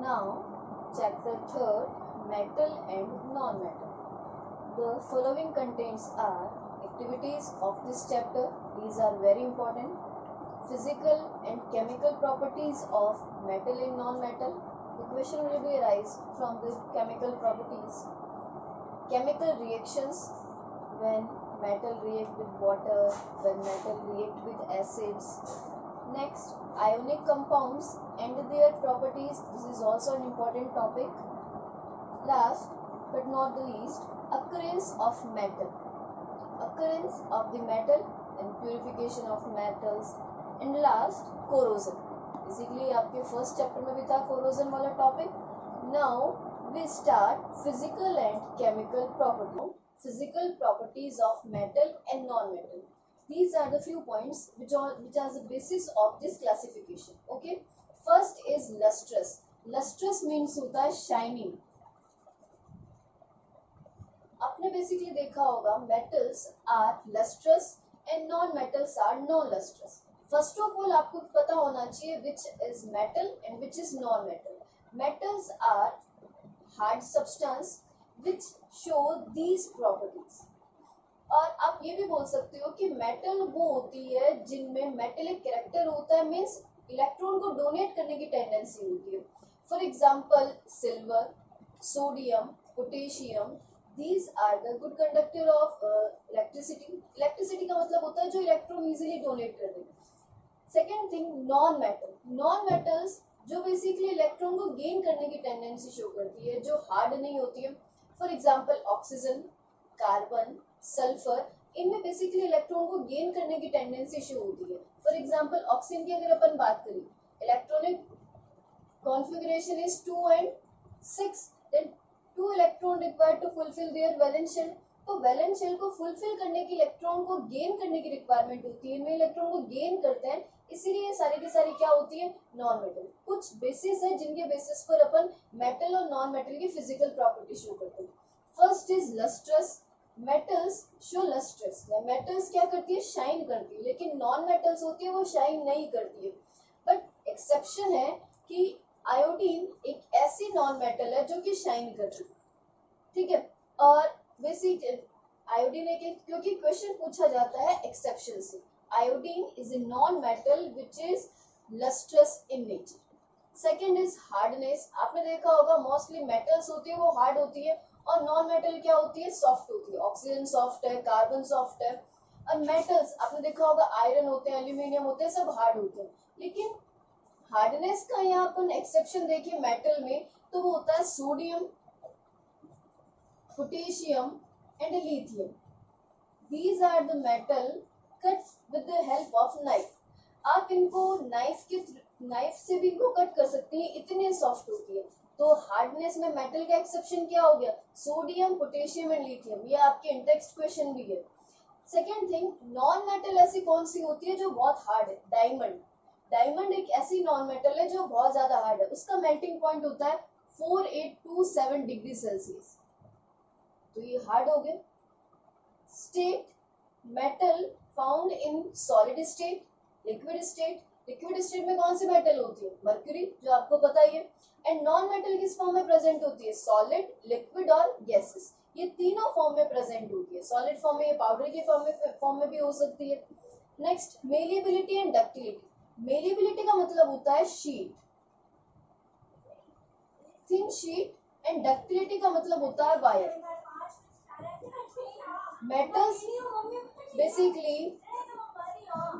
Now, chapter 3rd, Metal and Non-Metal. The following contents are activities of this chapter. These are very important. Physical and chemical properties of metal and non-metal. The question will be arise from the chemical properties. Chemical reactions, when metal react with water, when metal react with acids. Next, ionic compounds and their properties. This is also an important topic. Last but not the least, occurrence of metal. Occurrence of the metal and purification of metals. And last, corrosion. Basically आपके first chapter में भी था corrosion वाला topic. Now we start physical and chemical properties. Physical properties of metal and non-metal. These are the few points which are the basis of this classification. Okay. First is lustrous. Lustrous means होता है shining. आपने basically देखा होगा metals are lustrous and non-metals are non-lustrous. First of all आपको पता होना चाहिए which is metal and which is non-metal. Metals are hard substance which show these properties. और आप ये भी बोल सकते हो कि मेटल वो होती है जिनमें मेटेलिक कैरेक्टर होता है, मीन्स इलेक्ट्रॉन को डोनेट करने की टेंडेंसी होती है. For example silver, sodium, potassium, these are the good conductor of electricity. Electricity का मतलब होता है जो इलेक्ट्रॉन इजीली डोनेट कर देगा. Second thing, non metal. Non metals जो बेसिकली इलेक्ट्रॉन को गेन करने की टेंडेंसी शो करती है, जो हार्ड नहीं होती है. For example oxygen, carbon, sulphur, इनमें बेसिकली इलेक्ट्रॉन को गेन करने की टेंडेंसी शो होती है. फॉर एग्जांपल ऑक्सीजन की अगर अपन बात करें, electronic configuration is 2 and 6, then 2 electron required to fulfil their valence shell. तो वैलेंस शेल को फुलफिल करने की इलेक्ट्रॉन को गेन करने की रिक्वायरमेंट होती है. इनमें इलेक्ट्रॉन को गेन करते हैं, इसीलिए सारी की सारी क्या होती है, नॉन मेटल. कुछ बेसिस है जिनके बेसिस पर अपन मेटल और नॉन मेटल की फिजिकल प्रॉपर्टी शो करते हैं. First is lustrous. Metals show lustrous. Metals क्या करती है, शाइन करती है, लेकिन नॉन मेटल्स होती है वो शाइन नहीं करती है. बट एक्सेप्शन है कि आयोडीन एक ऐसी नॉन मेटल है जो कि शाइन करती है. ठीक है. और बेसिक आयोडीन एक, क्योंकि क्वेश्चन पूछा जाता है एक्सेप्शन से. Iodine is a non metal which is lustrous in nature. Second is hardness. आपने देखा होगा मोस्टली मेटल्स होती है वो हार्ड होती है और नॉन मेटल क्या होती है, सॉफ्ट होती है. ऑक्सीजन सॉफ्ट है, कार्बन सॉफ्ट है. और मेटल्स आपने देखा होगा आयरन होते हैं, एल्यूमिनियम होते हैं, सब हार्ड होते हैं. लेकिन हार्डनेस का यहाँ अपन एक्सेप्शन देखिए मेटल में, तो वो होता है sodium, potassium and lithium. These are the metal cut with the help of knife. आप इनको नाइफ से भी इनको कट कर सकती हैं, इतने सॉफ्ट होती है. तो हार्डनेस में मेटल का एक्सेप्शन क्या हो गया, सोडियम, पोटेशियम एंड लिथियम. ये आपके इंटेक्स्ट क्वेश्चन भी है. सेकेंड थिंग, नॉन मेटल ऐसी कौन सी होती है जो बहुत हार्ड है, डायमंड. डायमंड एक ऐसी नॉन मेटल है जो बहुत ज्यादा हार्ड है. उसका मेल्टिंग पॉइंट होता है 4827 डिग्री सेल्सियस. तो ये हार्ड हो गए. State, metal found in solid state, liquid state. Liquid state में कौन सी मेटल होती है, मर्क्यूरी, जो आपको पता ही है. एंड नॉन मेटल किस फॉर्म में प्रेजेंट होती है, सॉलिड, लिक्विड और गैसेस. ये तीनों फॉर्म में प्रेजेंट होती है. सॉलिड फॉर्म में, ये पाउडर के फॉर्म में भी हो सकती है. Next, malleability and ductility. Malleability का मतलब होता है sheet, thin sheet. And ductility का मतलब होता है वायर. मेटल्स बेसिकली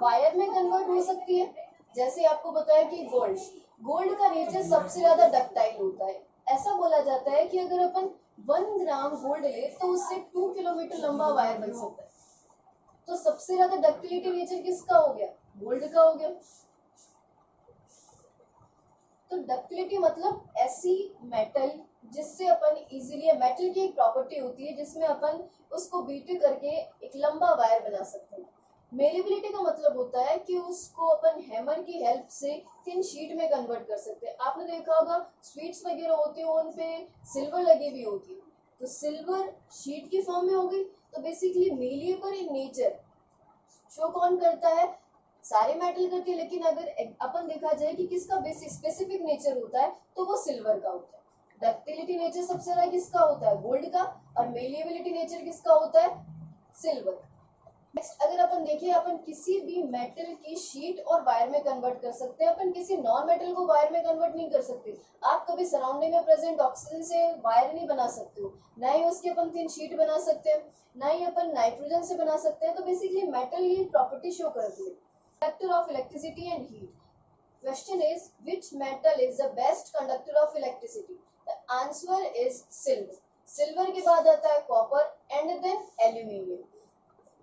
वायर में कन्वर्ट हो सकती है. जैसे आपको बताया कि गोल्ड का नेचर सबसे ज्यादा डक्टाइल होता है. ऐसा बोला जाता है कि अगर अपन 1 ग्राम गोल्ड ले तो उससे 2 किलोमीटर लंबा वायर बन सकता है. तो सबसे ज्यादा डक्टिलिटी नेचर किसका हो गया, गोल्ड का हो गया. तो डक्टिलिटी मतलब ऐसी मेटल जिससे अपन इजीली, मेटल की एक प्रॉपर्टी होती है जिसमें अपन उसको बीट करके एक लंबा वायर बना सकते हैं. मेलिएबिलिटी का मतलब होता है कि उसको अपन हैमर की हेल्प से थिन शीट में कन्वर्ट कर सकते हैं. आपने देखा होगा स्वीट्स वगैरह होती है उन पे सिल्वर लगी हुई होती है, तो सिल्वर शीट की फॉर्म में हो गई. तो basically malleable in nature show कौन करता है, सारे मेटल करती है, लेकिन अगर अपन देखा जाए कि किसका बेसिक स्पेसिफिक नेचर होता है तो वो सिल्वर का होता है। डक्टिलिटी नेचर सबसे ज्यादा किसका होता है, गोल्ड का, और मेलिएबिलिटी नेचर किसका होता है, सिल्वर। नेक्स्ट अगर अपन देखें, अपन किसी भी मेटल की शीट और वायर में कन्वर्ट कर सकते हैं, अपन किसी नॉन मेटल को वायर में कन्वर्ट नहीं कर सकते। आप कभी सराउंडिंग में प्रेजेंट ऑक्सीजन से वायर नहीं बना सकते हो, ना ही उसकी अपन थिन शीट बना सकते हैं, ना ही अपन नाइट्रोजन से बना सकते हैं। तो बेसिकली मेटल ये प्रॉपर्टी शो करती है, conductor of electricity and heat. Question is, which metal is the best conductor of electricity? The answer is silver. Silver के बाद आता है copper and then aluminium.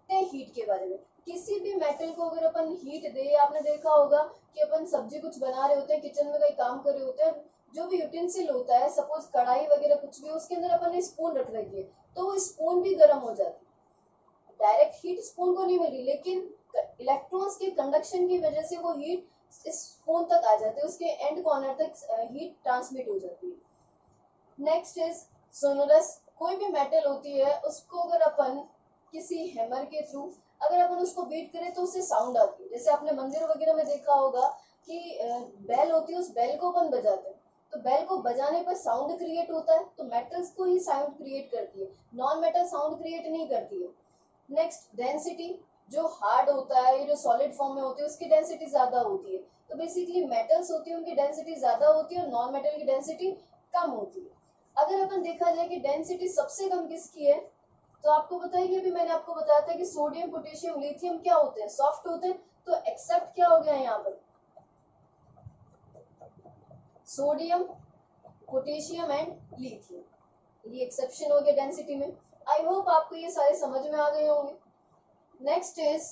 Heat के बारे में, किसी भी मेटल को अगर अपन हीट दे, आपने देखा होगा कि अपन सब्जी कुछ बना रहे होते हैं, किचन में कहीं काम कर रहे होते हैं, जो भी यूटेंसिल होता है, सपोज कढ़ाई वगैरह कुछ भी, उसके अंदर अपन ने स्पून रख रखी है, तो वो स्पून भी गर्म हो जाती है। डायरेक्ट हीट स्पून को नहीं मिल रही, लेकिन इलेक्ट्रॉन्स के कंडक्शन की वजह से वो हीट इस स्पून तक आ जाते हैं, उसके एंड कॉर्नर तक हीट ट्रांसमिट हो जाती है। Next is sonorous. कोई भी मेटल होती है, उसको अगर अपन किसी हैमर के थ्रू अगर अपन उसको बीट करें तो उससे साउंड आती है। जैसे आपने मंदिर वगैरह में देखा होगा कि बेल होती है, उस बेल को अपन बजाते हैं, तो बेल को बजाने पर साउंड क्रिएट होता है। तो मेटल्स को ही साउंड क्रिएट करती है, नॉन मेटल साउंड क्रिएट नहीं करती है। नेक्स्ट डेंसिटी, जो हार्ड होता है, ये जो सॉलिड फॉर्म में होती है, उसकी डेंसिटी ज्यादा होती है। तो बेसिकली मेटल्स होती है, उनकी डेंसिटी ज्यादा होती है, और नॉन मेटल की डेंसिटी कम होती है। अगर अपन देखा जाए कि डेंसिटी सबसे कम किसकी है, तो आपको बताइए, अभी मैंने आपको बताया था कि सोडियम, पोटेशियम, लिथियम क्या होते हैं, सॉफ्ट होते हैं। तो एक्सेप्ट क्या हो गया यहाँ पर, सोडियम, पोटेशियम एंड लिथियम, ये एक्सेप्शन हो गया डेंसिटी में। आई होप आपको ये सारे समझ में आ गए होंगे। Next is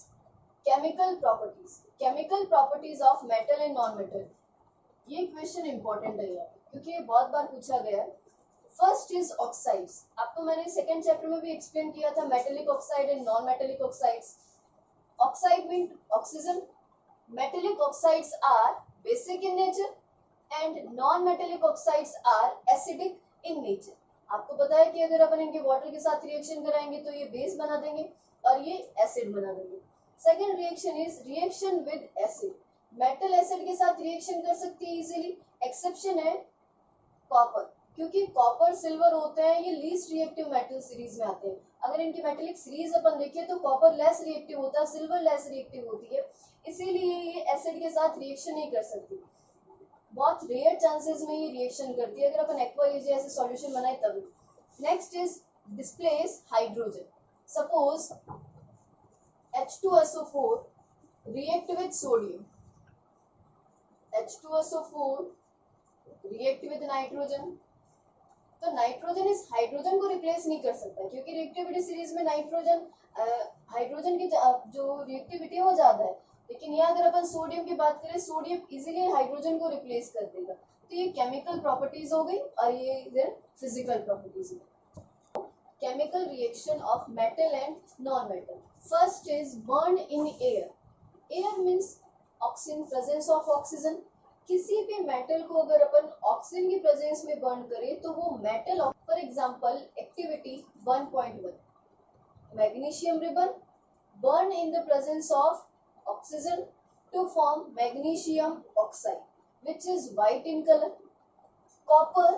chemical properties. Chemical properties of metal and non metal, ये क्वेश्चन इंपॉर्टेंट है यहाँ, क्योंकि ये बहुत बार पूछा गया है। First is oxides. आपको मैंने सेकंड चैप्टर में भी एक्सप्लेन किया था metallic oxide and non metallic oxides. Oxide mean oxygen. Metallic oxides are basic in nature and non metallic oxides are acidic in nature. आपको पता है कि अगर अपन इनके वाटर के साथ रिएक्शन कराएंगे तो ये बेस बना देंगे और ये एसिड बना देंगे। Second reaction is reaction with acid. Metal acid के साथ रिएक्शन कर सकती है इजीली, एक्सेप्शन है कॉपर, क्योंकि कॉपर, सिल्वर होते हैं, ये लीस्ट रिएक्टिव मेटल सीरीज में आते हैं। अगर इनकी मेटेलिक सीरीज अपन देखिए तो कॉपर लेस रिएक्टिव होता है, सिल्वर लेस रिएक्टिव होती है, इसीलिए ये एसिड के साथ रिएक्शन नहीं कर सकती। बहुत रेयर चांसेस में ये रिएक्शन करती है, अगर अपन एक्वा ऐसे सॉल्यूशन बनाए तभी। Next is displace hydrogen. Suppose H2SO4 react with sodium, H2SO4 react with nitrogen। तो नाइट्रोजन इस हाइड्रोजन को रिप्लेस नहीं कर सकता, क्योंकि रिएक्टिविटी सीरीज में नाइट्रोजन हाइड्रोजन की जो रिएक्टिविटी है वो ज्यादा है। लेकिन यहाँ अगर अपन सोडियम की बात करें, सोडियम इजीली हाइड्रोजन को रिप्लेस कर देगा। तो ये केमिकल प्रॉपर्टीज हो गई, और ये इधर फिजिकल प्रॉपर्टीज है। Chemical reaction of metal and non-metal. First is burn in air. Air means oxygen, presence of oxygen. किसी भी मेटल को अगर अपन ऑक्सीजन की प्रेजेंस में बर्न करें तो वो metal, for example activity 1.1, magnesium ribbon, burn in the presence of oxygen to form magnesium oxide, which is white in color. Copper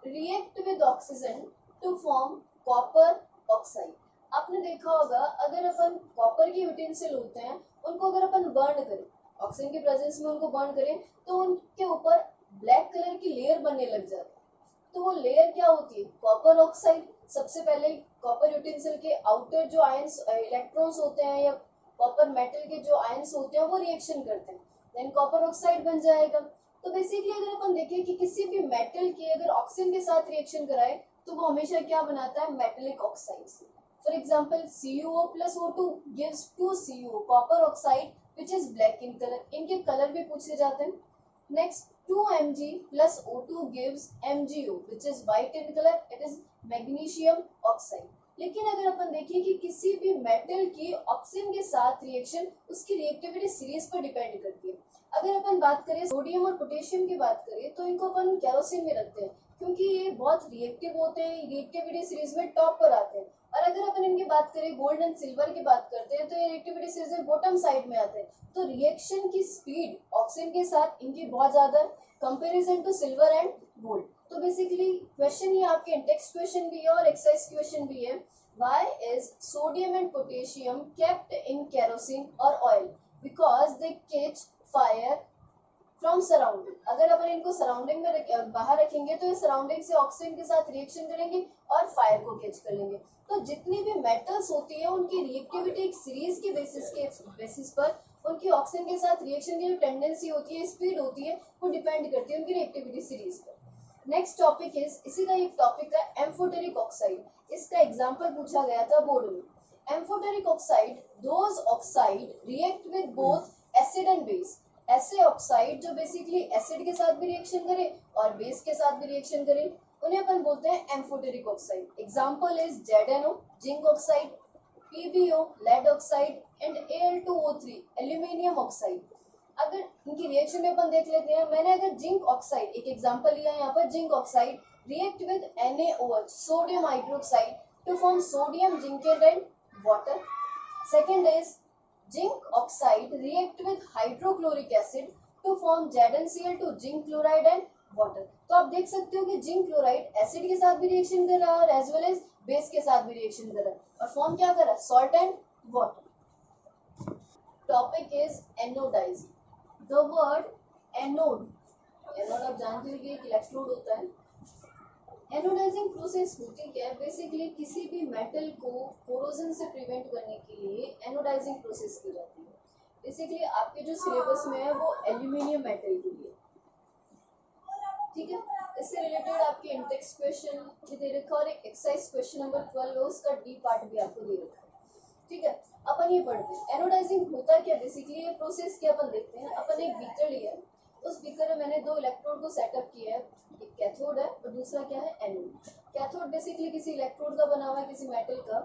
react with oxygen to form copper oxide. आपने देखा होगा अगर अपन copper की utensil होते हैं, उनको अगर अपन burn करें, ऑक्सीजन की प्रेजेंस में उनको बर्न करें, तो उनके ऊपर ब्लैक कलर की लेयर बनने लग जाती है। तो वो लेयर क्या होती है, कॉपर ऑक्साइड। सबसे पहले कॉपर यूटेंसिल के आउटर जो आयंस इलेक्ट्रॉन्स होते हैं, या कॉपर मेटल के जो आयंस होते हैं, वो रिएक्शन करते हैं, देन कॉपर ऑक्साइड बन जाएगा। तो बेसिकली अगर अपन देखें कि किसी भी मेटल की अगर ऑक्सीजन के साथ रिएक्शन कराए तो वो हमेशा क्या बनाता है, metallic oxides. For example CuO plus O2 gives 2Cu, copper oxide which is black in color। इनके कलर भी पूछे जाते हैं। Next 2Mg plus O2 gives MgO which is white in color, it is magnesium oxide. लेकिन अगर अपन देखिए कि किसी भी मेटल की ऑक्सीजन के साथ रिएक्शन उसकी रिएक्टिविटी सीरीज पर डिपेंड करती है। अगर अपन बात करें सोडियम और पोटेशियम की बात करें तो इनको अपन केरोसिन में रखते हैं क्योंकि ये बहुत रिएक्टिव होते हैं, रिएक्टिविटी सीरीज में टॉप पर आते हैं। और अगर अपन इनकी बात करें गोल्ड एंड सिल्वर की बात करते हैं तो ये रिएक्टिविटी सीरीज में बॉटम साइड में आते हैं। तो रिएक्शन की स्पीड ऑक्सीजन के साथ इनकी बहुत ज्यादा comparison to silver and gold. तो बेसिकली क्वेश्चन ये आपके इंटेक्स्ट क्वेश्चन भी है और एक्सरसाइज क्वेश्चन भी है, why is sodium and potassium kept in kerosene or oil? Because they catch fire from surrounding. अगर अपन इनको सराउंडिंग में बाहर रखेंगे तो ये सराउंडिंग से ऑक्सीजन के साथ रिएक्शन करेंगे और फायर को कैच कर लेंगे। तो जितनी भी मेटल्स होती है उनकी रिएक्टिविटी एक सीरीज के बेसिस पर उनकी ऑक्सीजन के साथ रिएक्शन की जो टेंडेंसी होती है, स्पीड होती है, वो डिपेंड करती है उनकी रिएक्टिविटी सीरीज पर। नेक्स्ट टॉपिक इसी का एक टॉपिक है एम्फोटेरिक ऑक्साइड। इसका एग्जांपल पूछा गया था बोर्ड में। Amphoteric oxide, those oxide react with both acid and base. ऐसे ऑक्साइड जो बेसिकली एसिड के साथ भी रिएक्शन करे और बेस के साथ भी रिएक्शन करे, उन्हें अपन बोलते हैं amphoteric oxide. Example is ZnO, zinc oxide, PbO, lead oxide and Al2O3, aluminium oxide. अगर इनकी रिएक्शन में अपन देख लेते हैं, मैंने अगर जिंक ऑक्साइड एक एग्जांपल लिया है यहाँ पर, zinc oxide react with NaOH, sodium hydroxide, to form sodium zincate and water. Second is zinc oxide react with hydrochloric acid to form ZnCl2, zinc chloride and water. तो आप देख सकते हो कि जिंक क्लोराइड एसिड के साथ भी reaction कर रहा है और एज वेल एज बेस के साथ भी रिएक्शन कर रहा है और फॉर्म क्या कर रहा है, salt and water. Topic is anodizing. The word anode, anode आप जानते हो कि एक इलेक्ट्रोड होता है। एनोडाइजिंग प्रोसेस होती क्या है, बेसिकली किसी भी मेटल को कोरोजन से प्रिवेंट करने के लिए एनोडाइजिंग प्रोसेस की जाती है। बेसिकली आपके जो सिलेबस में है वो एल्यूमिनियम मेटल के लिए, ठीक है। इससे रिलेटेड आपके इंटेक्स क्वेश्चन भी दे रखा और एक एक्सरसाइज क्वेश्चन नंबर 12 है, उसका डी पार्ट भी आपको दे रखा है, ठीक है। अपन ये पढ़ते हैं एनोडाइजिंग होता क्या। बेसिकली ये प्रोसेस क्या अपन देखते हैं। अपन एक बीकर लिया है, उस बीकर में मैंने दो इलेक्ट्रोड को सेटअप किया है, एक कैथोड है और दूसरा क्या है, एनोड। कैथोड बेसिकली किसी इलेक्ट्रोड का बना हुआ है, किसी मेटल का।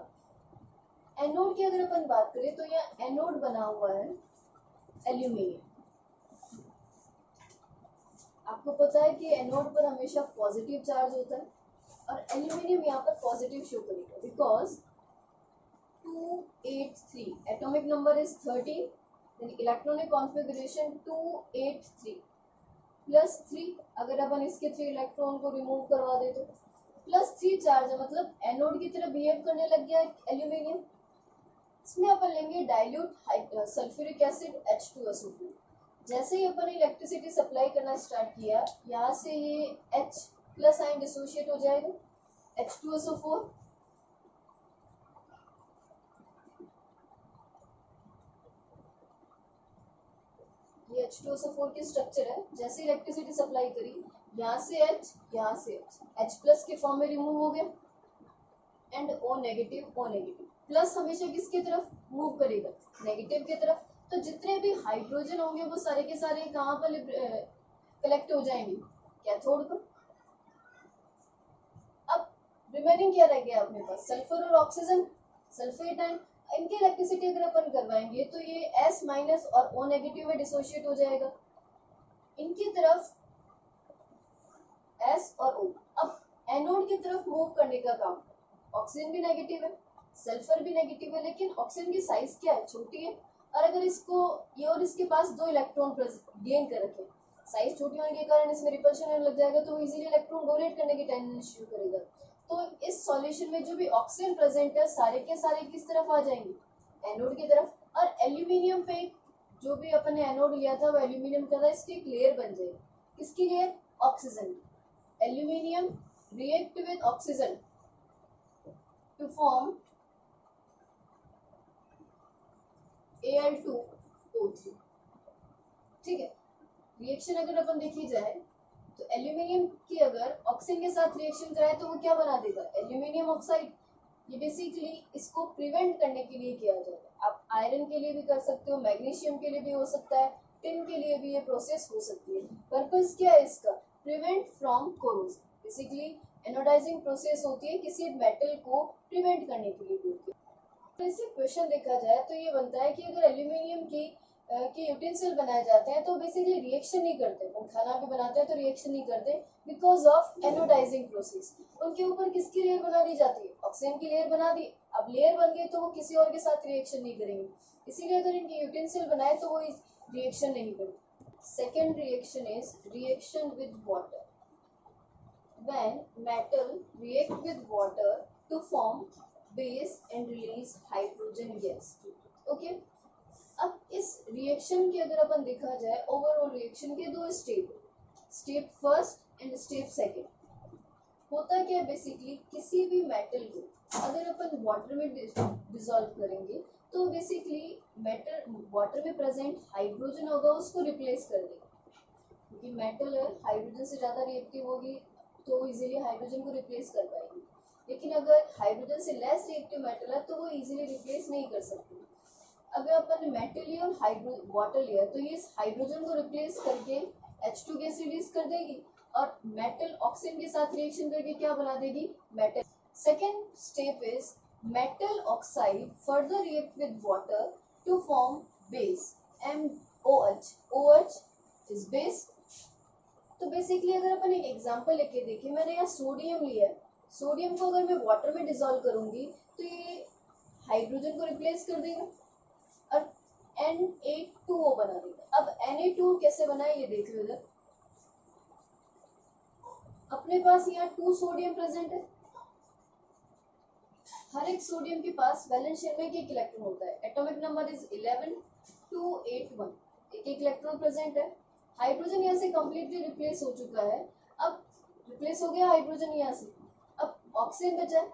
एनोड की अगर अपन बात करें तो यह एनोड बना हुआ है एल्यूमिनियम। आपको पता है कि एनोड पर हमेशा पॉजिटिव चार्ज होता है और एल्यूमिनियम यहाँ पर पॉजिटिव शो करेगा because 283 atomic number is 13, then electronic configuration 283 plus 3। अगर अपन इसके 3 इलेक्ट्रॉन को रिमूव करवा दे तो प्लस 3 चार्ज है, मतलब एनोड की तरह बिहेव करने लग गया एल्यूमिनियम। इसमें अपन लेंगे डाइल्यूट सल्फ्यूरिक एसिड H2SO4। जैसे ही अपन इलेक्ट्रिसिटी सप्लाई करना स्टार्ट किया, यहाँ से ये H प्लस आयन डिसोशिएट हो जाएगा H2SO4। ये H2SO4 की स्ट्रक्चर है। जैसे इलेक्ट्रिसिटी सप्लाई करी, यहाँ से H, यहाँ से H प्लस के फॉर्म में रिमूव हो गया and O negative, O negative. Plus हमेशा किसकी तरफ मूव करेगा, नेगेटिव की तरफ। तो जितने भी हाइड्रोजन होंगे वो सारे के सारे कहाँ पर कलेक्ट हो जाएंगे, कैथोड पर। अब रिमेनिंग क्या रह गया अपने पास, सल्फर और ऑक्सीजन, सल्फेट एंड इनकी इलेक्ट्रिसिटी अगर अपन करवाएंगे तो ये S माइनस और O नेगेटिव में डिसोशिएट हो जाएगा। इनकी तरफ S और O। अब एनोड की तरफ मूव करने का काम, ऑक्सीजन भी नेगेटिव है, सल्फर भी नेगेटिव है, लेकिन ऑक्सीजन की साइज क्या है, छोटी है। और अगर इसको ये और इसके पास दो इलेक्ट्रॉन गेन कर रखे, साइज छोटी होने के कारण इसमें रिपल्शन होने लग जाएगा, तो वो इजीली इलेक्ट्रॉन डोनेट करने की टेंडेंसी शुरू करेगा। तो इस सॉल्यूशन में जो भी ऑक्सीजन प्रेजेंट है सारे के सारे किस तरफ आ जाएंगे, एनोड की तरफ। और एल्यूमिनियम पे जो भी अपन ने एनोड लिया था वो एल्यूमिनियम का था, इसकी एक लेयर बन जाएगी। किसकी layer, oxygen. Aluminium react with oxygen to form Al2O3, ठीक है। रिएक्शन अगर अपन देखी जाए तो एल्यूमिनियम की अगर ऑक्सीजन के साथ रिएक्शन कराए तो वो क्या बना देगा, एल्यूमिनियम ऑक्साइड। ये बेसिकली इसको प्रिवेंट करने के लिए किया जाता है। आप आयरन के लिए भी कर सकते हो, मैग्नीशियम के लिए भी हो सकता है, टिन के लिए भी ये प्रोसेस हो सकती है। पर्पस क्या है इसका, prevent from corrosion. Basically anodizing process होती है किसी मेटल को प्रिवेंट करने के लिए होती है। तो इससे क्वेश्चन देखा जाए तो ये बनता है कि अगर एल्यूमिनियम की के यूटेंसिल बनाए जाते हैं तो बेसिकली रिएक्शन नहीं करते, हम खाना भी बनाते हैं तो रिएक्शन नहीं करते बिकॉज ऑफ एनोडाइजिंग प्रोसेस। उनके ऊपर किसकी लेयर बना दी जाती है? ऑक्सीजन की लेयर बना दी। अब लेयर बन गई तो वो किसी और के साथ रिएक्शन नहीं करेंगे, इसीलिए अगर इनके यूटेंसिल बनाए तो वो रिएक्शन नहीं करते। Second reaction is reaction with water. when metal react with water to form base and release hydrogen gas. Okay? अब इस रिएक्शन के अगर अपन देखा जाए ओवरऑल रिएक्शन के दो step, step first and step second. होता क्या बेसिकली, किसी भी मेटल को अगर अपन वाटर में डिसॉल्व करेंगे तो बेसिकली मेटल वाटर में प्रेजेंट हाइड्रोजन होगा उसको रिप्लेस कर देगा, क्योंकि मेटल है हाइड्रोजन से ज़्यादा रिएक्टिव होगी तो इजीली हाइड्रोजन को रिप्लेस कर पाएगी। लेकिन अगर हाइड्रोजन से लेस रिएक्टिव मेटल है तो वो इजीली रिप्लेस नहीं कर सकती। अगर अपन ने मेटल लिया और वाटर लिया तो ये इस हाइड्रोजन को रिप्लेस करके H2 गैस रिलीज कर देगी और मेटल ऑक्सीजन के साथ रिएक्शन करके क्या बना देगी? Metal. Second step is metal oxide further react with water to form base MOH। OH is base. तो बेसिकली अगर अपन एक एग्जांपल लेके देखें, मैंने यहाँ सोडियम लिया है, सोडियम को अगर मैं वाटर में डिसॉल्व करूंगी तो ये हाइड्रोजन को रिप्लेस कर देगा और Na2O बना देगा। अब Na2 कैसे बना है ये देख लो इधर, अपने पास यहाँ 2 सोडियम प्रेजेंट है, हर एक सोडियम के पास वैलेंस शेल में एक इलेक्ट्रॉन होता है, एटॉमिक नंबर इज 11281, एक इलेक्ट्रॉन प्रेजेंट है। हाइड्रोजन यहाँ से कम्प्लीटली रिप्लेस हो चुका है, अब रिप्लेस हो गया हाइड्रोजन यहाँ से, अब ऑक्सीजन बचा है।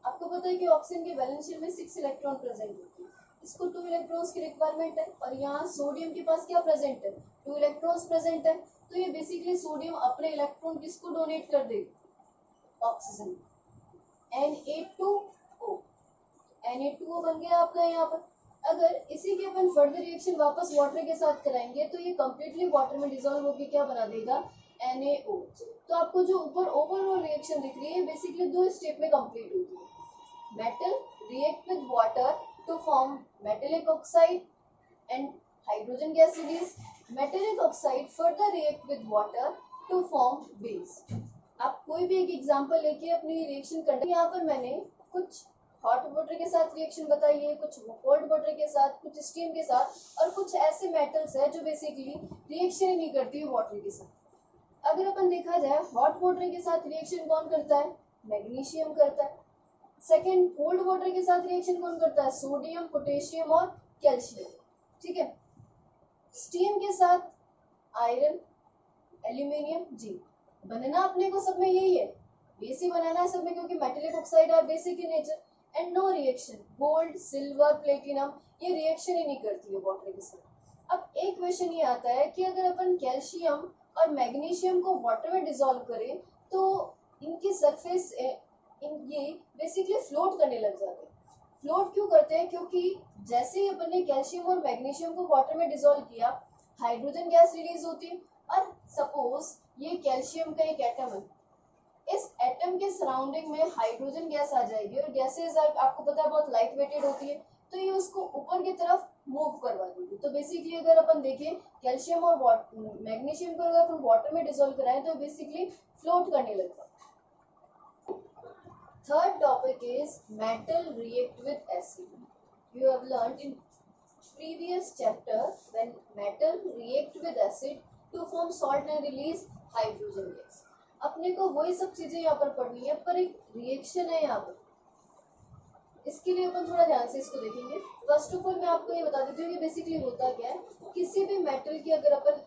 आपको पता है कि ऑक्सीजन के वैलेंस शेल में 6 इलेक्ट्रॉन प्रेजेंट होती है, इसको 2 इलेक्ट्रॉन्स की रिक्वायरमेंट है और यहाँ सोडियम के पास क्या प्रेजेंट है? 2 इलेक्ट्रॉन्स प्रेजेंट है, तो ये बेसिकली सोडियम अपने इलेक्ट्रॉन किसको डोनेट कर देगा? ऑक्सीजन। Na2O, Na2O बन गया आपका यहाँ पर। अगर इसी के अपन फर्दर रिएक्शन वापस वाटर के साथ कराएंगे तो ये कम्प्लीटली वाटर में डिसॉल्व होकर क्या बना देगा? NaO। तो आपको जो ऊपर ओवरऑल रिएक्शन दिख रही है बेसिकली 2 स्टेप में कंप्लीट होती है। Metal react with water to form metallic oxide and hydrogen gas release. Metallic oxide further react with water to form base. आप कोई भी एक एग्जांपल लेके अपनी रिएक्शन करना। यहाँ पर मैंने कुछ हॉट वाटर के साथ रिएक्शन बताई है, कुछ कोल्ड वाटर के साथ, कुछ स्टीम के साथ और कुछ ऐसे मेटल्स है जो बेसिकली रिएक्शन ही नहीं करती है वाटर के साथ। अगर अपन देखा जाए हॉट वाटर के साथ रिएक्शन कौन करता है? मैग्नीशियम करता है। सेकेंड, कोल्ड वाटर के साथ रिएक्शन कौन करता है? सोडियम, पोटेशियम और कैल्शियम। ठीक है। स्टीम के साथ आयरन, एल्यूमिनियम, जिंक। बनना अपने को सब में यही है, बेस ही बनाना है सब में, क्योंकि metallic oxide are basic in nature and no reaction. Gold, silver, platinum ये रिएक्शन ही नहीं करती है वाटर के साथ। अब एक क्वेश्चन ये आता है कि अगर अपन कैल्शियम और मैग्नीशियम को वाटर में डिसॉल्व करें तो इनकी सरफेस ये बेसिकली फ्लोट करने लग जाते हैं। फ्लोट क्यों करते हैं? क्योंकि जैसे ही अपन ने कैल्शियम और मैग्नीशियम को वाटर में डिसॉल्व किया हाइड्रोजन गैस रिलीज होती है और सपोज ये कैल्शियम का एक एटम है, इस एटम के सराउंडिंग में हाइड्रोजन गैस आ जाएगी और गैसेज आपको पता है बहुत लाइट वेटेड होती है, तो ये उसको ऊपर की तरफ मूव करवा देगी। तो बेसिकली अगर अपन देखें कैल्शियम और मैग्नीशियम को अगर अपन वाटर में डिसॉल्व कराएं तो बेसिकली फ्लोट करने लगता है। Third topic is metal react with acid. You have learned in previous chapter when metal react with acid to form salt and release hydrogen gas. अपने को वही सब चीजें यहाँ पर पढ़नी है, पर एक रिएक्शन है यहाँ पर, इसके लिए अपन थोड़ा ध्यान से इसको देखेंगे। फर्स्ट ऑफ ऑल मैं आपको ये बता देती हूँ कि बेसिकली होता क्या है। किसी भी मेटल की अगर अपन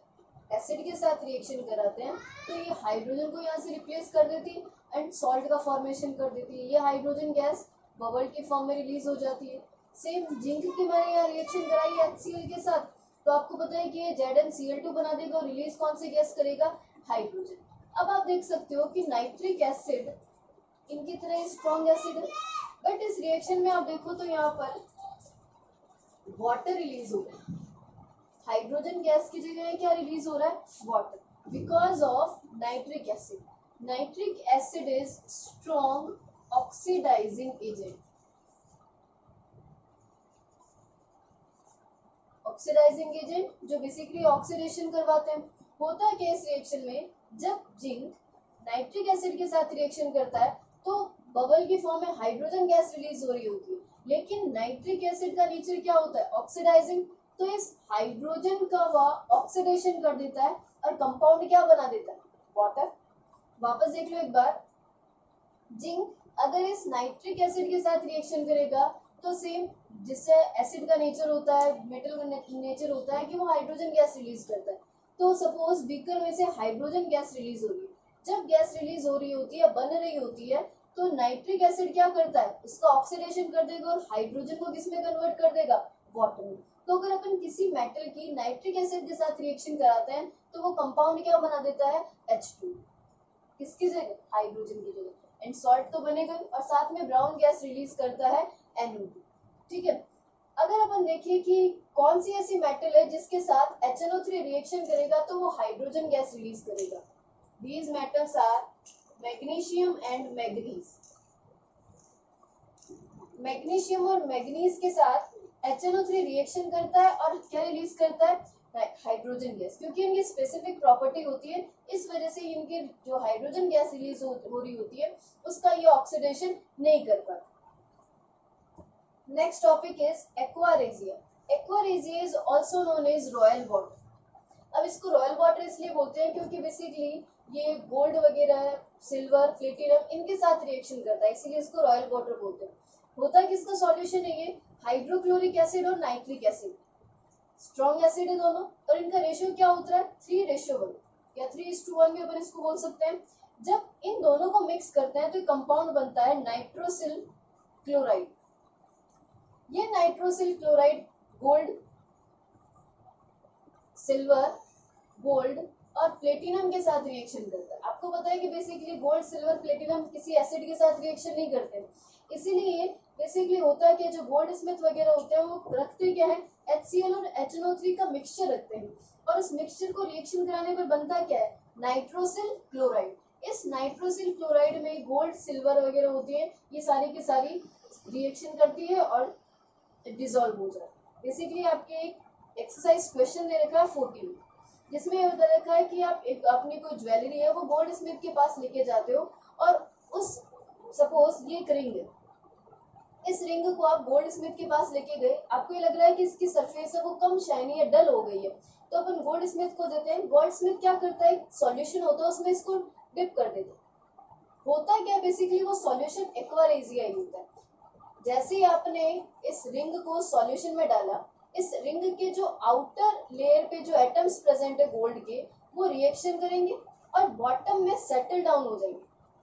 एसिड के साथ रिएक्शन कराते हैं तो ये हाइड्रोजन को यहाँ से रिप्लेस कर देती है एंड सॉल्ट का फॉर्मेशन कर देती है। ये हाइड्रोजन गैस बबल के फॉर्म में रिलीज हो जाती है। सेम जिंक की मैंने यहाँ रिएक्शन कराई है HCl के साथ, तो आपको पता है कि ये ZnCl2 बना देगा और रिलीज कौन सी गैस करेगा? हाइड्रोजन। अब आप देख सकते हो कि नाइट्रिक एसिड इनकी तरह स्ट्रॉन्ग एसिड है, बट इस रिएक्शन में आप देखो तो यहाँ पर वाटर रिलीज हो रहा है, हाइड्रोजन गैस की जगह क्या रिलीज हो रहा है? Water, because of nitric acid. Nitric acid is strong oxidizing agent. Oxidizing agent जो बेसिकली ऑक्सीडेशन करवाते हैं। होता क्या इस रिएक्शन में, जब जिंक नाइट्रिक एसिड के साथ रिएक्शन करता है तो बबल की फॉर्म में हाइड्रोजन गैस रिलीज हो रही होती है, लेकिन नाइट्रिक एसिड का नेचर क्या होता है, ऑक्सीडाइजिंग। तो इस हाइड्रोजन का वह ऑक्सीडेशन कर देता है और कंपाउंड क्या बना देता है, वाटर। वापस देख लो एक बार, जिंक अगर इस नाइट्रिक एसिड के साथ रिएक्शन करेगा तो सेम जिससे एसिड का नेचर होता है, मेटल का नेचर होता है कि वो हाइड्रोजन गैस रिलीज करता है। तो सपोज बीकर में से हाइड्रोजन गैस रिलीज हो रही है, जब गैस रिलीज हो रही होती है, बन रही होती है, तो नाइट्रिक एसिड क्या करता है, उसका ऑक्सीडेशन कर देगा और हाइड्रोजन को किस में कन्वर्ट कर देगा, वाटर में। तो अगर अपन किसी मेटल की नाइट्रिक एसिड के साथ रिएक्शन कराते हैं तो वो कंपाउंड क्या बना देता है, H2, किसकी जगह, हाइड्रोजन की जगह, एंड सॉल्ट तो बनेगा और साथ में ब्राउन गैस रिलीज करता है NO2। ठीक है, अगर अपन देखिए कि कौन सी ऐसी मेटल है जिसके साथ HNO3 रिएक्शन करेगा तो वो हाइड्रोजन गैस रिलीज करेगा। These metals are magnesium and manganese. Magnesium और मैग्नीज के साथ HNO3 रिएक्शन करता है और क्या रिलीज करता है, हाइड्रोजन गैस। क्योंकि इनकी स्पेसिफिक प्रॉपर्टी होती है, इस वजह से इनके जो हाइड्रोजन गैस रिलीज हो रही होती है उसका ये ऑक्सीडेशन नहीं कर पाता। Next topic is aqua regia. Aqua regia is also known as royal water. अब इसको रॉयल वाटर इसलिए बोलते हैं क्योंकि बेसिकली ये गोल्ड वगैरह, सिल्वर, प्लेटिनम इनके साथ रिएक्शन करता है, इसीलिए इसको रॉयल वाटर बोलते हैं। होता है किसका सॉल्यूशन है ये, हाइड्रोक्लोरिक एसिड और नाइट्रिक एसिड। स्ट्रॉन्ग एसिड है दोनों और इनका रेशियो क्या होता है, 3:1 या 3:1 भी अपन इसको बोल सकते हैं। जब इन दोनों को मिक्स करते हैं तो कंपाउंड बनता है नाइट्रोसिल क्लोराइड। ये nitrosyl chloride gold, silver, gold और प्लेटिनम के साथ रिएक्शन करता है। आपको पता है कि बेसिकली गोल्ड, सिल्वर, प्लेटिनम किसी एसिड के साथ रिएक्शन नहीं करते, इसीलिए बेसिकली होता है कि जो गोल्ड स्मिथ वगैरह होते हैं वो रखते क्या है, HCl और HNO3 का मिक्सचर रखते हैं और उस मिक्सचर को रिएक्शन कराने पर बनता क्या है, नाइट्रोसिल क्लोराइड। इस नाइट्रोसिल क्लोराइड में गोल्ड, सिल्वर वगैरह होती है, ये सारी की सारी रिएक्शन करती है और डिसॉल्व हो जाता है। बेसिकली आपके एक एक्सरसाइज क्वेश्चन दे रखा है 14, जिसमें ये बता रखा है कि आप एक अपनी कोई ज्वेलरी है वो गोल्ड स्मिथ के पास लेके जाते हो और उस सपोज ये एक रिंग है, इस रिंग को आप गोल्ड स्मिथ के पास लेके गए, आपको ये लग रहा है कि इसकी सरफेस है वो कम शाइनी या डल हो गई है, तो अपन गोल्ड स्मिथ को देते हैं। गोल्ड स्मिथ क्या करता है, सॉल्यूशन होता है उसमें इसको डिप कर देते हैं। होता क्या बेसिकली वो सॉल्यूशन एक्वारेजिया ही होता है। जैसे ही आपने इस रिंग को सॉल्यूशन में डाला, इस रिंग के जो आउटर लेयर पे जो एटम्स प्रेजेंट है गोल्ड के, वो रिएक्शन करेंगे और बॉटम में सेटल डाउन हो जाएंगे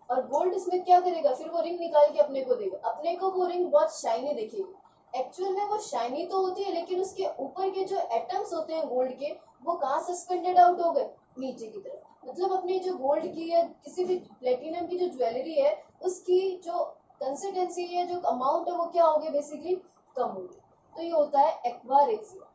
और गोल्ड स्मिथ क्या करेगा, फिर वो रिंग निकाल के अपने को देगा। अपने को वो रिंग बहुत शाइनी दिखेगी, एक्चुअल में वो शाइनी तो होती है लेकिन उसके ऊपर के जो एटम्स होते हैं गोल्ड के वो कहाँ सस्पेंडेड आउट हो गए, नीचे की तरफ। मतलब अपनी जो गोल्ड की या किसी भी प्लेटिनम की जो ज्वेलरी है उसकी जो कंसिस्टेंसी है, जो अमाउंट है वो क्या हो गया, बेसिकली कम हो गया। तो ये होता है एक्वारेजिया।